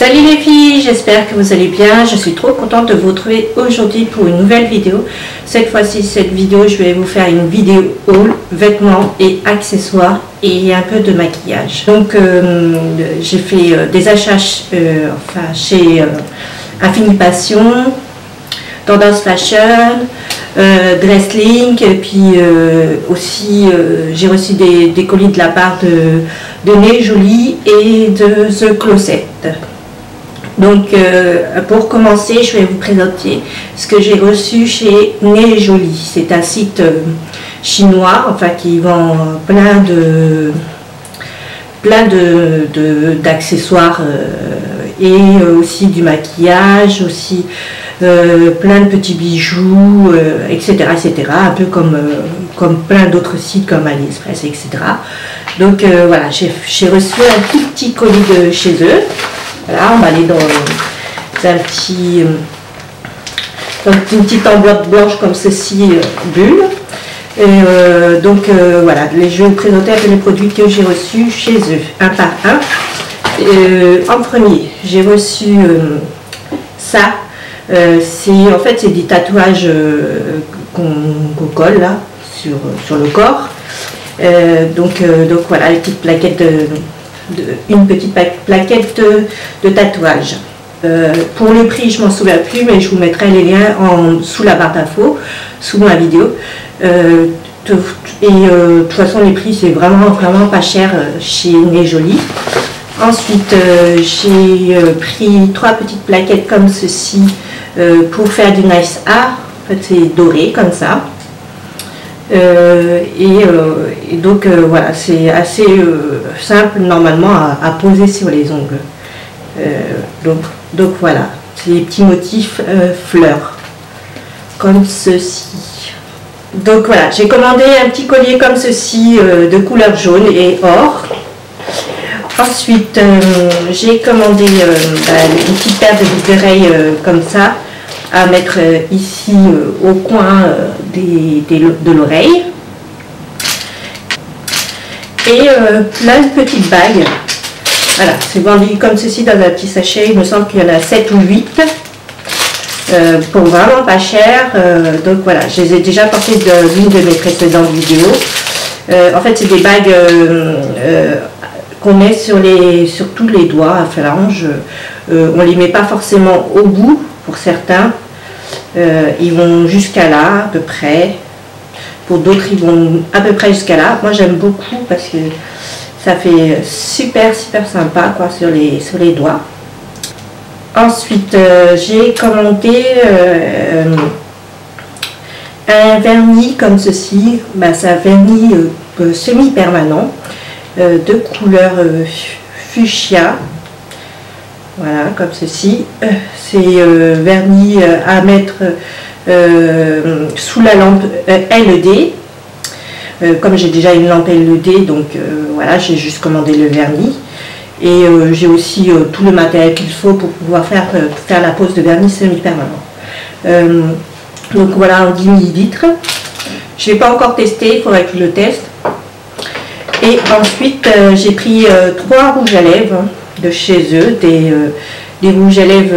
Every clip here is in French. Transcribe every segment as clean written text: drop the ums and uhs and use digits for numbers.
Salut les filles, j'espère que vous allez bien. Je suis trop contente de vous retrouver aujourd'hui pour une nouvelle vidéo. Cette fois-ci, cette vidéo, je vais vous faire une vidéo haul, vêtements et accessoires et un peu de maquillage. Donc, j'ai fait des achats chez Infini Passion, Tendance Fashion, Dresslink, et puis aussi j'ai reçu des colis de la part de Nez Jolie et de The Closet. Donc pour commencer, je vais vous présenter ce que j'ai reçu chez Nez Jolie. C'est un site chinois, enfin qui vend plein d'accessoires et aussi du maquillage, aussi plein de petits bijoux, etc., etc. Un peu comme plein d'autres sites comme AliExpress, etc. Donc voilà, j'ai reçu un petit colis de chez eux. Voilà, on va aller dans une petite enveloppe blanche comme ceci, bulle. Et donc voilà, je vais vous présenter un peu les produits que j'ai reçus chez eux, un par un. En premier, j'ai reçu ça. En fait, c'est des tatouages qu'on colle là sur le corps. Donc voilà, les petites plaquettes une petite plaquette de tatouage. Pour le prix, je m'en souviens plus, mais je vous mettrai les liens sous la barre d'infos, sous ma vidéo. De toute façon, les prix, c'est vraiment pas cher chez Nez Jolie. Ensuite, j'ai pris 3 petites plaquettes comme ceci pour faire du nice art. En fait, c'est doré comme ça. Et donc voilà, c'est assez simple normalement à poser sur les ongles. Donc voilà, c'est des petits motifs fleurs comme ceci. Donc voilà, j'ai commandé un petit collier comme ceci de couleur jaune et or. Ensuite, j'ai commandé une petite paire de boucles d'oreilles comme ça, à mettre ici au coin de l'oreille. Et plein de petites bagues. Voilà, c'est vendu comme ceci dans un petit sachet. Il me semble qu'il y en a 7 ou 8 pour vraiment pas cher. Donc voilà, je les ai déjà portées dans l'une de mes précédentes vidéos. En fait, c'est des bagues qu'on met sur tous les doigts à phalange. On les met pas forcément au bout pour certains. Ils vont jusqu'à là à peu près. Pour d'autres, ils vont à peu près jusqu'à là. Moi, j'aime beaucoup parce que ça fait super sympa quoi sur les doigts. Ensuite, j'ai commandé un vernis comme ceci. C'est un vernis semi-permanent de couleur fuchsia. Voilà, comme ceci. C'est vernis à mettre sous la lampe LED. Comme j'ai déjà une lampe LED, donc voilà, j'ai juste commandé le vernis. Et j'ai aussi tout le matériel qu'il faut pour pouvoir faire la pose de vernis semi-permanent. Donc voilà, en 10 ml. Je ne l'ai pas encore testé, il faudrait que je le teste. Et ensuite, j'ai pris 3 rouges à lèvres de chez eux, des rouges à lèvres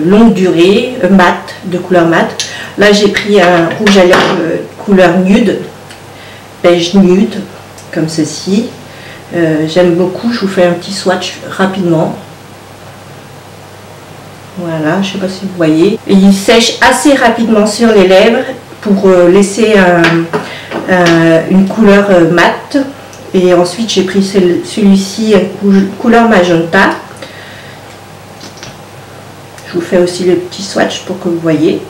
longue durée, mat, de couleur mat. Là, j'ai pris un rouge à lèvres couleur nude, beige nude, comme ceci. J'aime beaucoup, je vous fais un petit swatch rapidement. Voilà, je ne sais pas si vous voyez. Et il sèche assez rapidement sur les lèvres pour laisser une couleur mat. Et ensuite, j'ai pris celui-ci, couleur magenta. Je vous fais aussi le petit swatch pour que vous voyez.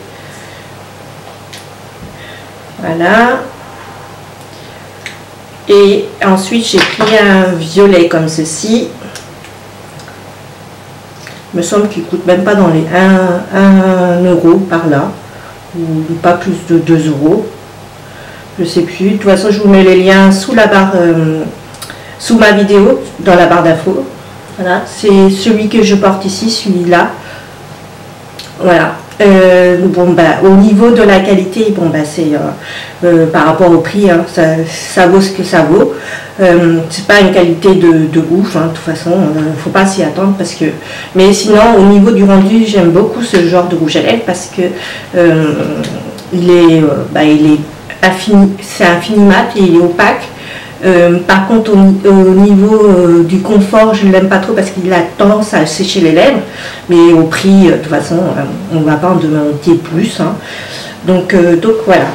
Voilà. Et ensuite, j'ai pris un violet comme ceci. Il me semble qu'il ne coûte même pas dans les 1 euro par là. Ou pas plus de 2 euros. Je ne sais plus. De toute façon, je vous mets les liens sous la barre, sous ma vidéo, dans la barre d'infos. Voilà, c'est celui que je porte ici, celui-là. Voilà. Bon, bah, au niveau de la qualité, bon, bah, c'est par rapport au prix, hein, ça vaut ce que ça vaut. C'est pas une qualité de ouf, hein, de toute façon, faut pas s'y attendre parce que. Mais sinon, au niveau du rendu, j'aime beaucoup ce genre de rouge à lèvres parce que il est c'est infini mat et il est opaque. Par contre, au niveau du confort, je ne l'aime pas trop parce qu'il a tendance à sécher les lèvres. Mais au prix, de toute façon, on ne va pas en demander plus. Hein. Donc voilà.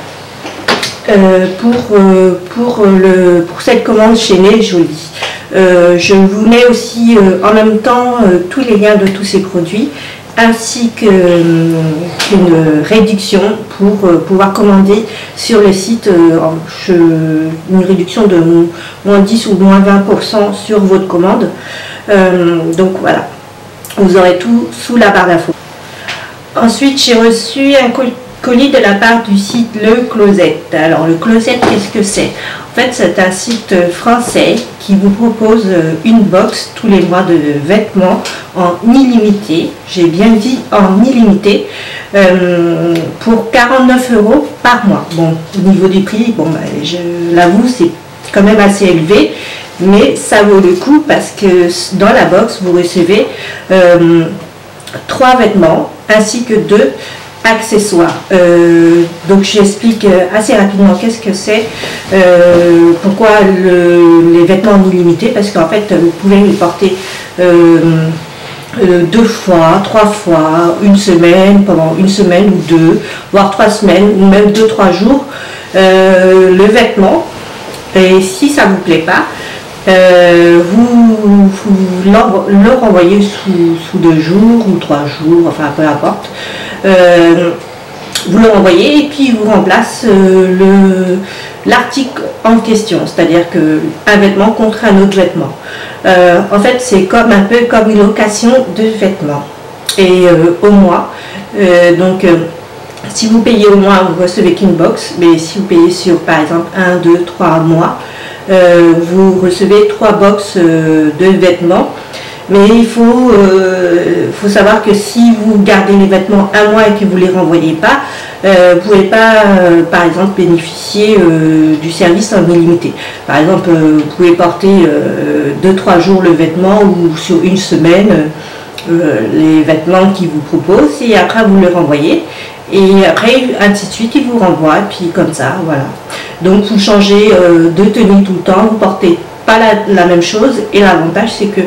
Pour cette commande chez Né Jolie. Je vous mets aussi en même temps tous les liens de tous ces produits ainsi qu'une réduction pour pouvoir commander sur le site, une réduction de moins 10 ou moins 20% sur votre commande. Donc voilà, vous aurez tout sous la barre d'infos. Ensuite, j'ai reçu un colis de la part du site Le Closet. Alors le Closet, qu'est-ce que c'est? En fait, c'est un site français qui vous propose une box tous les mois de vêtements en illimité. J'ai bien dit en illimité pour 49 € par mois. Bon, au niveau du prix, bon, bah, je l'avoue, c'est quand même assez élevé, mais ça vaut le coup parce que dans la box, vous recevez 3 vêtements ainsi que 2 accessoires. Donc j'explique assez rapidement qu'est-ce que c'est, pourquoi les vêtements en illimité, parce qu'en fait vous pouvez les porter 2 fois, 3 fois, une semaine, pendant une semaine ou 2, voire 3 semaines, ou même 2-3 jours, le vêtement, et si ça vous plaît pas, vous le renvoyez sous 2 jours ou 3 jours, enfin peu importe. Vous le renvoyez et puis il vous remplace l'article en question, c'est-à-dire qu'un vêtement contre un autre vêtement. En fait, c'est un peu comme une location de vêtements. Et au mois, si vous payez au mois, vous recevez qu'une box, mais si vous payez sur par exemple 1, 2, 3 mois, vous recevez 3 box de vêtements. Mais il faut savoir que si vous gardez les vêtements un mois et que vous ne les renvoyez pas, vous ne pouvez pas, par exemple, bénéficier du service en illimité. Par exemple, vous pouvez porter 2-3 jours le vêtement ou sur une semaine les vêtements qu'ils vous proposent et après vous les renvoyez. Et après, ainsi de suite, ils vous renvoient, et puis comme ça, voilà. Donc vous changez de tenue tout le temps, vous portez pas la même chose, et l'avantage c'est que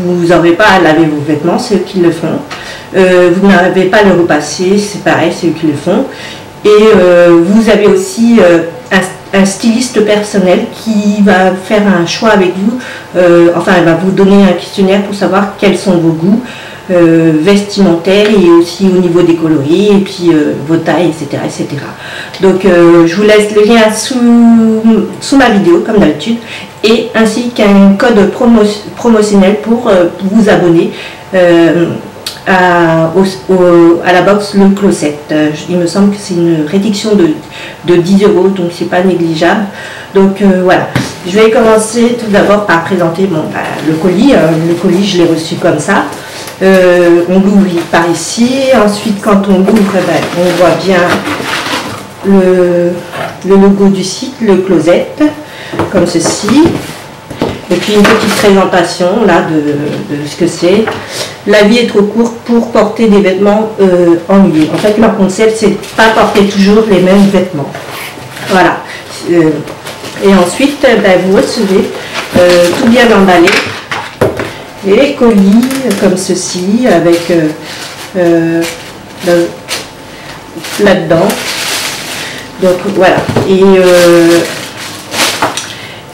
vous n'aurez pas à laver vos vêtements, c'est eux qui le font, vous n'avez pas à le repasser, c'est pareil, c'est eux qui le font, et vous avez aussi un styliste personnel qui va faire un choix avec vous, enfin il va vous donner un questionnaire pour savoir quels sont vos goûts vestimentaires et aussi au niveau des coloris et puis vos tailles, etc., etc. Donc je vous laisse le lien sous ma vidéo comme d'habitude, et ainsi qu'un code promotionnel pour vous abonner à la box Le Closet. Il me semble que c'est une réduction de 10 €, donc c'est pas négligeable. Donc voilà, je vais commencer tout d'abord par présenter le colis. Le colis, je l'ai reçu comme ça. On l'ouvre par ici. Ensuite, quand on l'ouvre, on voit bien le logo du site, Le Closet, comme ceci. Et puis une petite présentation là de ce que c'est. La vie est trop courte pour porter des vêtements ennuyeux. En fait, leur concept, c'est de ne pas porter toujours les mêmes vêtements. Voilà. Et ensuite, vous recevez tout bien emballé les colis comme ceci, avec là-dedans. Donc voilà.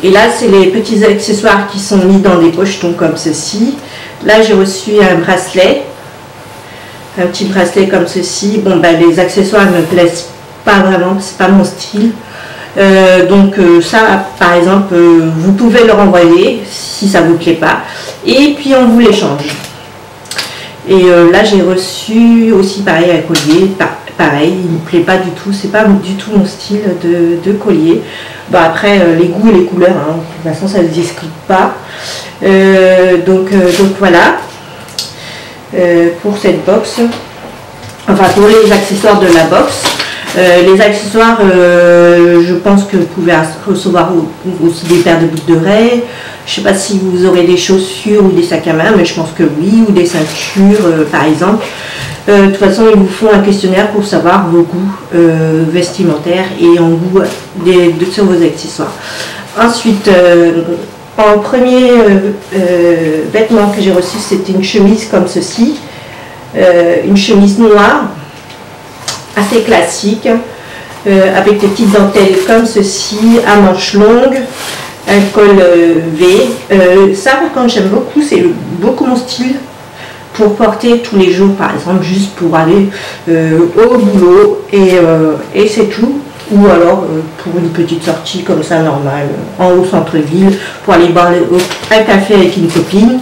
Et là, c'est les petits accessoires qui sont mis dans des pochetons comme ceci. Là, j'ai reçu un bracelet, un petit bracelet comme ceci. Bon, les accessoires ne me plaisent pas vraiment, c'est pas mon style. Donc ça, par exemple, vous pouvez le renvoyer si ça vous plaît pas. Et puis on vous l'échange. Et là, j'ai reçu aussi pareil un collier. Pareil, il ne me plaît pas du tout, c'est pas du tout mon style de collier. Après, les goûts et les couleurs, hein, de toute façon, ça ne se discute pas. Donc voilà. pour cette box, enfin pour les accessoires de la box. Les accessoires, je pense que vous pouvez recevoir aussi des paires de boucles d'oreilles. Je ne sais pas si vous aurez des chaussures ou des sacs à main, mais je pense que oui, ou des ceintures par exemple. De toute façon, ils vous font un questionnaire pour savoir vos goûts vestimentaires et en goût sur vos accessoires. Ensuite, en premier vêtement que j'ai reçu, c'était une chemise comme ceci, une chemise noire, assez classique, avec des petites dentelles comme ceci, à manches longues, un col V. Ça par contre j'aime beaucoup, c'est beaucoup mon style pour porter tous les jours, par exemple juste pour aller au boulot et c'est tout. Ou alors pour une petite sortie comme ça normale, en haut centre-ville, pour aller boire un café avec une copine.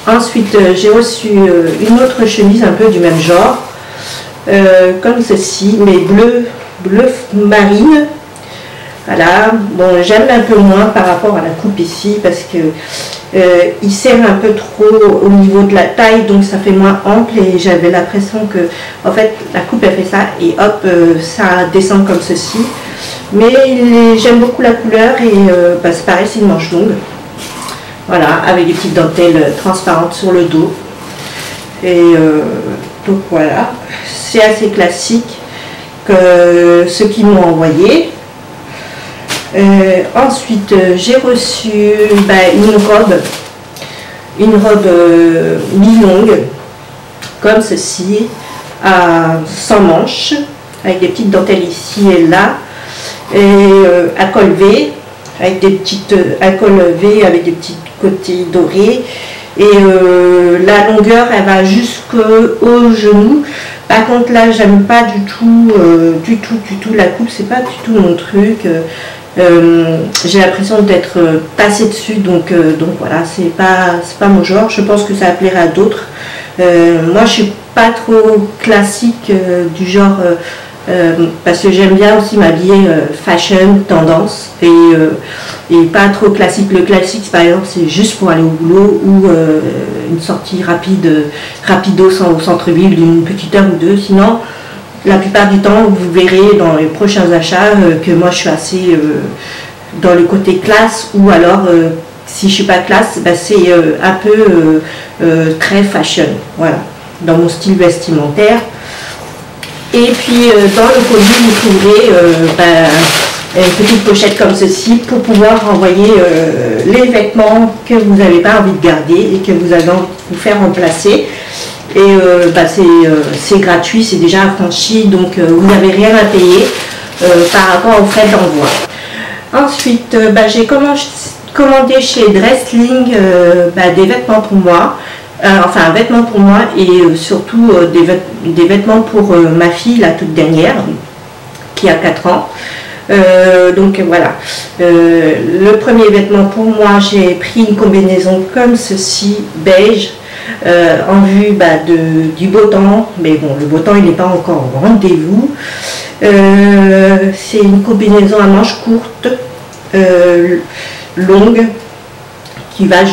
Ensuite j'ai reçu une autre chemise un peu du même genre, comme ceci, mais bleu marine. Voilà, bon, j'aime un peu moins par rapport à la coupe ici parce que il serre un peu trop au niveau de la taille, donc ça fait moins ample et j'avais l'impression que en fait la coupe elle fait ça et hop ça descend comme ceci. Mais j'aime beaucoup la couleur et c'est pareil, c'est une manche longue. Voilà, avec des petites dentelles transparentes sur le dos. Et donc voilà, c'est assez classique que ceux qui m'ont envoyé. Ensuite j'ai reçu une robe mi-longue comme ceci, sans manches, avec des petites dentelles ici et là, et à col V, avec des petites avec des petits côtés dorés. Et la longueur elle va jusqu'au genou. Par contre là j'aime pas du tout la coupe, c'est pas du tout mon truc. J'ai l'impression d'être passée dessus, donc voilà, c'est pas mon genre. Je pense que ça plairait à d'autres. Moi je suis pas trop classique du genre parce que j'aime bien aussi m'habiller fashion, tendance et pas trop classique. Le classique par exemple c'est juste pour aller au boulot ou une sortie rapido au centre-ville d'une petite heure ou deux. Sinon la plupart du temps vous verrez dans les prochains achats que moi je suis assez dans le côté classe, ou alors si je suis pas classe, c'est un peu très fashion, voilà, dans mon style vestimentaire. Et puis dans le colis vous trouverez une petite pochette comme ceci pour pouvoir envoyer les vêtements que vous n'avez pas envie de garder et que vous allez vous faire remplacer. Et c'est gratuit, c'est déjà affranchi, donc vous n'avez rien à payer par rapport aux frais d'envoi. Ensuite j'ai commandé chez Dressling des vêtements pour moi. Enfin un vêtement pour moi et surtout des vêtements pour ma fille, la toute dernière, qui a 4 ans. Donc voilà, le premier vêtement pour moi, j'ai pris une combinaison comme ceci, beige, en vue du beau temps, mais bon, le beau temps il n'est pas encore au rendez-vous. C'est une combinaison à manches courtes, longue, qui va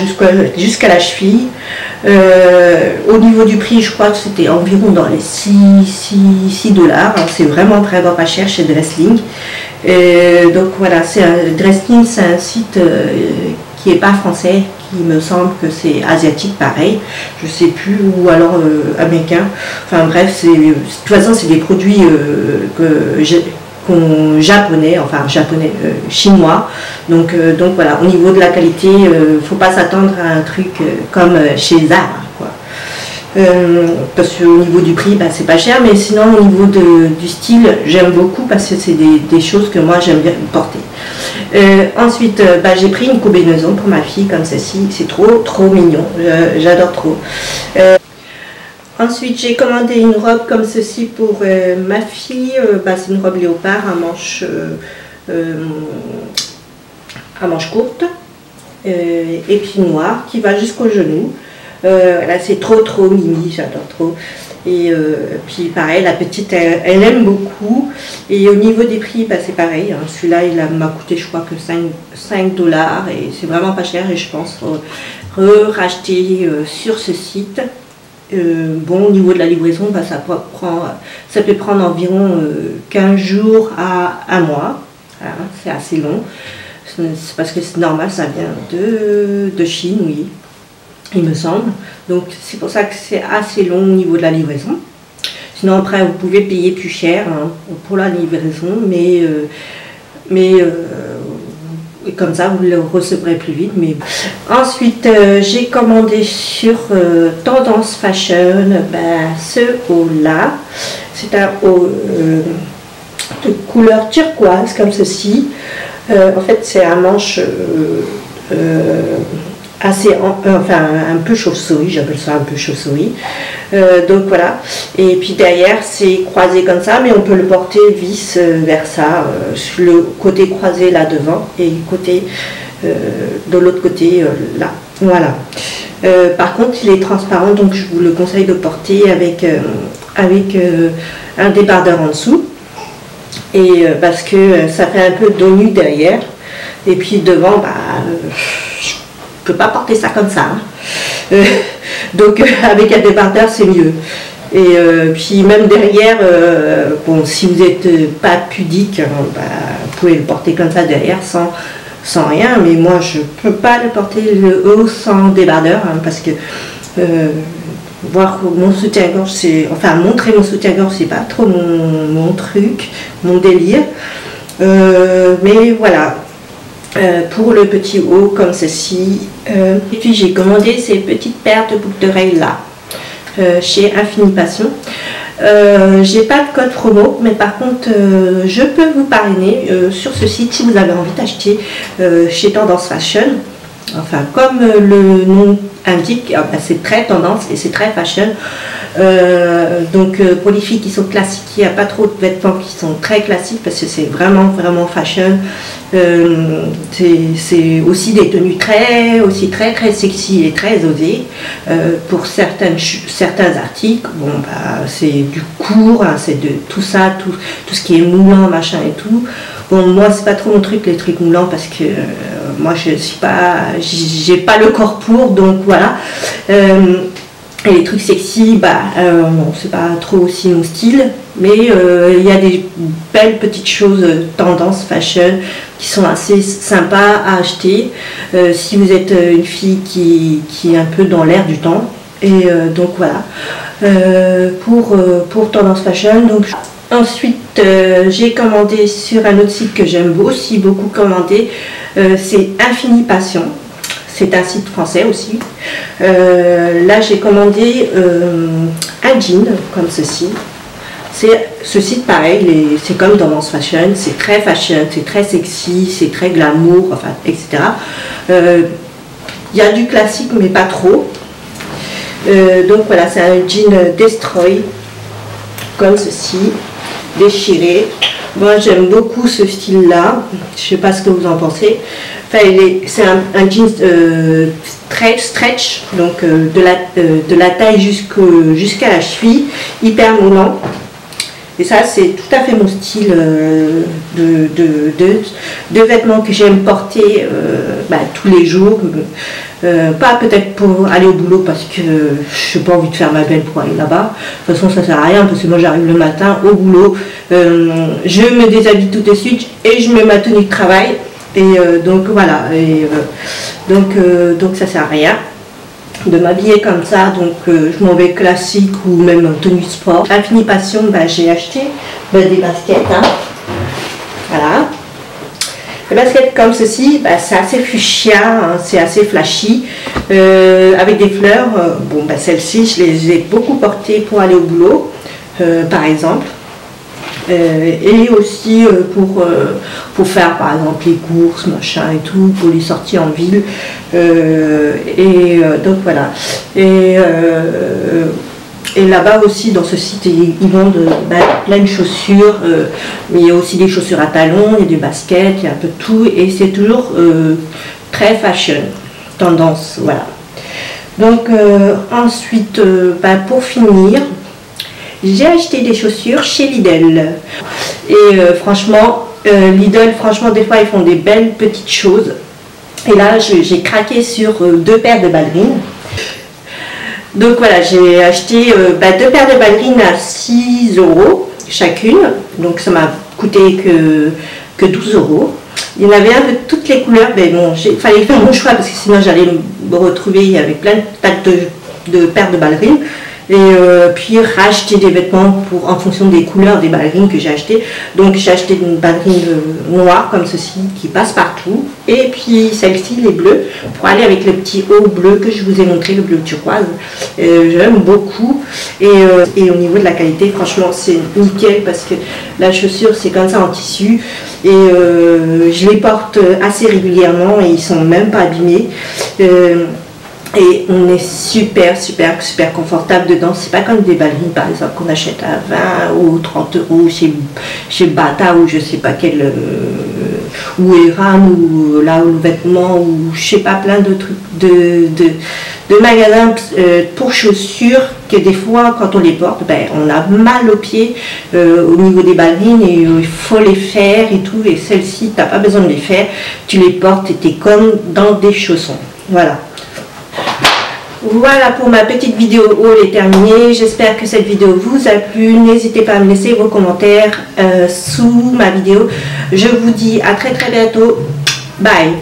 jusqu'à la cheville. Au niveau du prix, je crois que c'était environ dans les 6 $. C'est vraiment pas cher chez Dressling. Donc voilà, Dressling, c'est un site qui n'est pas français, qui me semble que c'est asiatique pareil, je sais plus, ou alors américain. Enfin bref, de toute façon c'est des produits japonais, chinois. Donc voilà, au niveau de la qualité, faut pas s'attendre à un truc comme chez Zara, quoi. Parce qu'au niveau du prix, c'est pas cher, mais sinon au niveau du style, j'aime beaucoup parce que c'est des choses que moi j'aime bien porter. Ensuite, j'ai pris une combinaison pour ma fille comme ceci, c'est trop mignon, j'adore trop. Ensuite, j'ai commandé une robe comme ceci pour ma fille. C'est une robe léopard à manches courtes et puis noire qui va jusqu'au genou. Là, c'est trop mimi, j'adore trop. Et puis pareil, la petite, elle aime beaucoup. Et au niveau des prix, c'est pareil. Hein. Celui-là, il m'a coûté, je crois que 5 $ et c'est vraiment pas cher. Et je pense racheté sur ce site. Bon, au niveau de la livraison, bah, ça peut prendre environ 15 jours à 1 mois. Voilà, c'est assez long. C'est parce que c'est normal, ça vient de Chine, oui, il me semble. Donc c'est pour ça que c'est assez long au niveau de la livraison. Sinon après vous pouvez payer plus cher hein, pour la livraison, mais comme ça vous le recevrez plus vite. Mais ensuite j'ai commandé sur Tendance Fashion ce haut là. C'est un haut de couleur turquoise comme ceci. En fait c'est un manche assez, enfin un peu chauve-souris, j'appelle ça un peu chauve-souris. Donc voilà, et puis derrière c'est croisé comme ça, mais on peut le porter vice versa, sur le côté croisé là devant et côté de l'autre côté là. Voilà. Par contre il est transparent, donc je vous le conseille de porter avec un débardeur en dessous. Et parce que ça fait un peu dos nu derrière, et puis devant, je ne peux pas porter ça comme ça. Hein. Donc avec un débardeur c'est mieux. Et puis même derrière, bon, si vous n'êtes pas pudique, vous pouvez le porter comme ça derrière sans rien, mais moi je ne peux pas le porter le haut sans débardeur, hein, parce que voir mon soutien-gorge, enfin montrer mon soutien-gorge, c'est pas trop mon truc, mon délire. Mais voilà, pour le petit haut comme ceci. Et puis j'ai commandé ces petites paires de boucles d'oreilles là, chez Infini Passion. J'ai pas de code promo, mais par contre je peux vous parrainer sur ce site si vous avez envie d'acheter chez Tendance Fashion. Enfin, comme le nom indique, c'est très tendance et c'est très fashion. Donc pour les filles qui sont classiques, il n'y a pas trop de vêtements qui sont très classiques parce que c'est vraiment fashion. C'est aussi des tenues très sexy et très osées. Pour certains articles, bon, c'est du court, hein, c'est de tout ça, tout ce qui est moulant, machin et tout. Bon, moi c'est pas trop mon truc les trucs moulants parce que moi j'ai pas le corps pour, donc voilà. Et les trucs sexy, bon, c'est pas trop aussi mon style, mais il y a des belles petites choses tendance fashion qui sont assez sympas à acheter si vous êtes une fille qui est un peu dans l'air du temps. Et donc voilà, pour tendance fashion. Donc ensuite j'ai commandé sur un autre site que j'aime aussi beaucoup commander, c'est Infini Passion. C'est un site français aussi. Là, j'ai commandé un jean comme ceci. Ce site, pareil, c'est comme Tendance Fashion. C'est très fashion, c'est très sexy, c'est très glamour, enfin, etc. Il y a du classique, mais pas trop. Donc voilà, c'est un jean Destroy, comme ceci, déchiré. Moi, j'aime beaucoup ce style-là. Je ne sais pas ce que vous en pensez. Enfin, c'est un jean très stretch, donc de la taille jusqu'à la cheville, hyper moulant. Et ça, c'est tout à fait mon style de vêtements que j'aime porter tous les jours. Pas peut-être pour aller au boulot parce que je n'ai pas envie de faire ma belle pour aller là-bas. De toute façon, ça ne sert à rien parce que moi, j'arrive le matin au boulot, je me déshabille tout de suite et je mets ma tenue de travail. Et donc voilà, donc ça sert à rien de m'habiller comme ça, donc je m'en vais classique ou même en tenue de sport. Infini Passion, j'ai acheté des baskets, hein. Voilà. Les baskets comme ceci, c'est assez fuchsia, hein, c'est assez flashy, avec des fleurs. Bon, celles-ci, je les ai beaucoup portées pour aller au boulot, par exemple. Et aussi pour faire par exemple les courses, machin et tout, pour les sorties en ville. Donc voilà. Et là-bas aussi, dans ce site, ils vendent plein de chaussures. Mais il y a aussi des chaussures à talons, il y a des baskets, il y a un peu de tout. Et c'est toujours très fashion, tendance, voilà. Donc ensuite, pour finir, j'ai acheté des chaussures chez Lidl. Et franchement, Lidl, franchement, des fois, ils font des belles petites choses. Et là, j'ai craqué sur 2 paires de ballerines. Donc voilà, j'ai acheté 2 paires de ballerines à 6 € chacune. Donc ça m'a coûté que 12 €. Il y en avait un de toutes les couleurs, mais bon, il fallait faire mon choix parce que sinon j'allais me retrouver avec plein de paires de ballerines. Et puis racheter des vêtements en fonction des couleurs des ballerines que j'ai achetées. Donc j'ai acheté une ballerine noire comme ceci qui passe partout, et puis celle-ci les bleus pour aller avec le petit haut bleu que je vous ai montré, le bleu turquoise. J'aime beaucoup, et au niveau de la qualité, franchement c'est nickel parce que la chaussure c'est comme ça en tissu, et je les porte assez régulièrement et ils sont même pas abîmés. Et on est super confortable dedans. C'est pas comme des ballerines par exemple qu'on achète à 20 ou 30 € chez Bata ou je sais pas quel, ou Eran, ou là où le vêtement, ou je sais pas, plein de trucs de magasins pour chaussures, que des fois quand on les porte, on a mal aux pieds au niveau des ballerines, et il faut les faire et tout. Et celles-ci, t'as pas besoin de les faire, tu les portes et t'es comme dans des chaussons. Voilà. Voilà pour ma petite vidéo haul est terminée. J'espère que cette vidéo vous a plu. N'hésitez pas à me laisser vos commentaires sous ma vidéo. Je vous dis à très bientôt. Bye.